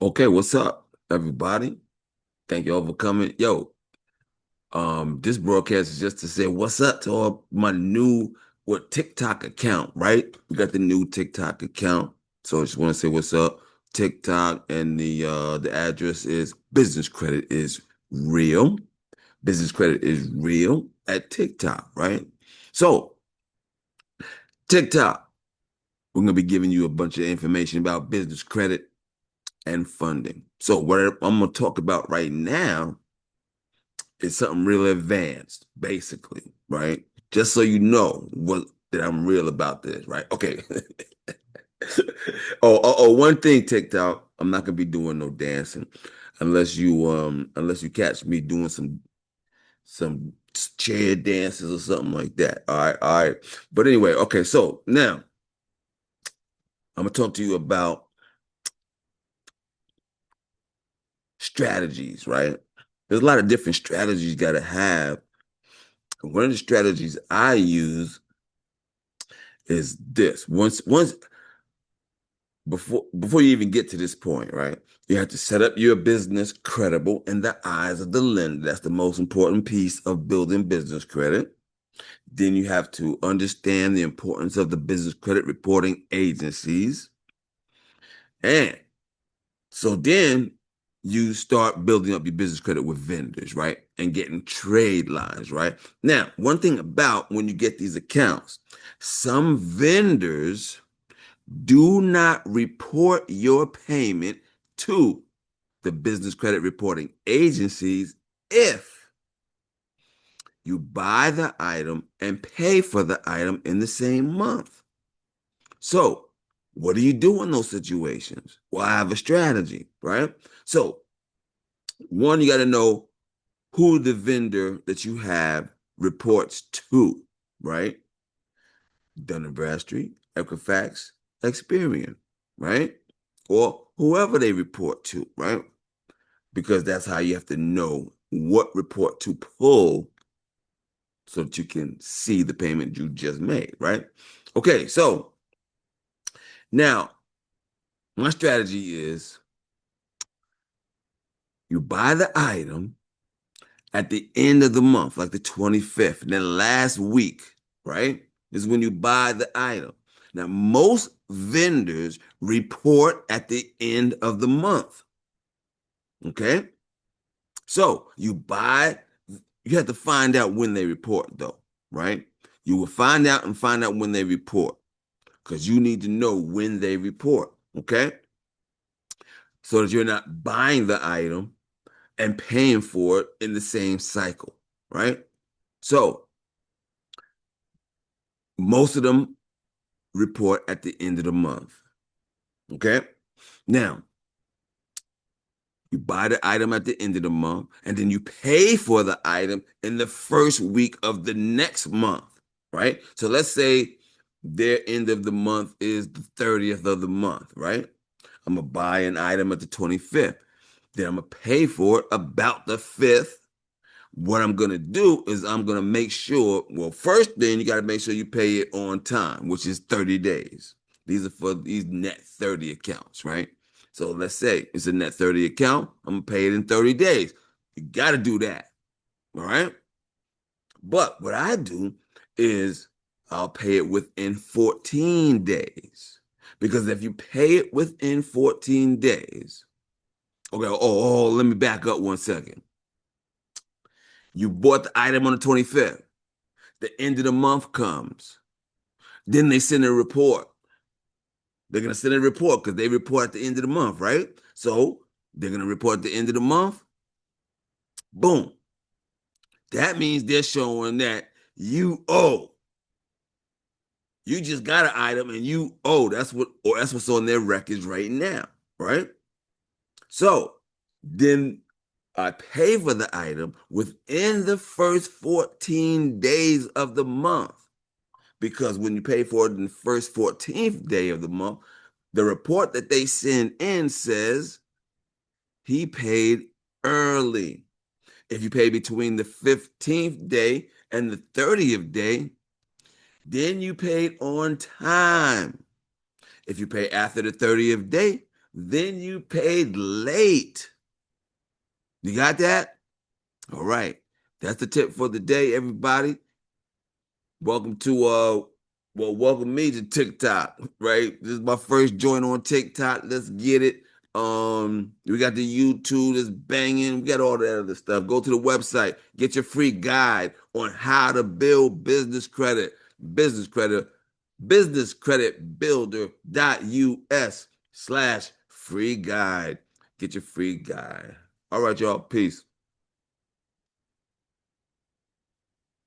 Okay, what's up, everybody? Thank you all for coming. This broadcast is just to say what's up to all my new TikTok account, right? We got the new TikTok account. So I just want to say what's up. TikTok and the address is business credit is real. Business credit is real at TikTok, right? So TikTok, we're gonna be giving you a bunch of information about business credit and funding. So what I'm gonna talk about right now is something really advanced, basically, right? Just so you know what that I'm real about this, right? Okay. One thing, TikTok, I'm not gonna be doing no dancing unless you catch me doing some chair dances or something like that. All right. But anyway, okay, so now I'm gonna talk to you about strategies, right? There's a lot of different strategies you gotta have. One of the strategies I use is this. Once before you even get to this point, right? You have to set up your business credible in the eyes of the lender. That's the most important piece of building business credit. Then you have to understand the importance of the business credit reporting agencies. And so then you start building up your business credit with vendors, right? And getting trade lines, right? Now, one thing about when you get these accounts, some vendors do not report your payment to the business credit reporting agencies if you buy the item and pay for the item in the same month. So, what do you do in those situations? Well, I have a strategy, right? So, one, you got to know who the vendor that you have reports to, right? Dun& Bradstreet, Equifax, Experian, right? Or whoever they report to, right? Because that's how you have to know what report to pull so that you can see the payment you just made, right? Okay, so now my strategy is you buy the item at the end of the month, like the 25th, and then last week, right? Is when you buy the item. Now, most vendors report at the end of the month. Okay. So you have to find out when they report, though, right? You will find out when they report because you need to know when they report. Okay. So that you're not buying the item and paying for it in the same cycle, right? So most of them report at the end of the month. Okay. Now, you buy the item at the end of the month, and then you pay for the item in the first week of the next month, right? So let's say their end of the month is the 30th of the month, right? I'm gonna buy an item at the 25th. Then I'm gonna pay for it about the 5th. What I'm gonna do is I'm gonna make sure, well, first thing you gotta make sure you pay it on time, which is 30 days. These are for these net 30 accounts, right? So let's say it's a net 30 account, I'm gonna pay it in 30 days. You gotta do that, all right? But what I do is I'll pay it within 14 days. Because if you pay it within 14 days, okay, let me back up 1 second. You bought the item on the 25th. The end of the month comes. Then they send a report. They're going to send a report because they report at the end of the month, right? So they're going to report at the end of the month. Boom. That means they're showing that you owe. You just got an item and you owe. That's what's on their records right now, right? So then I pay for the item within the first 14 days of the month. Because when you pay for it in the first 14th day of the month, the report that they send in says he paid early. If you pay between the 15th day and the 30th day, then you paid on time. If you pay after the 30th day, then you paid late. You got that? All right. That's the tip for the day, everybody. Welcome to welcome me to TikTok, right? This is my first joint on TikTok. Let's get it. We got the YouTube that's banging. We got all that other stuff. Go to the website, get your free guide on how to build business credit. Business credit, businesscreditbuilder.us/free guide. Get your free guide. All right, y'all. Peace.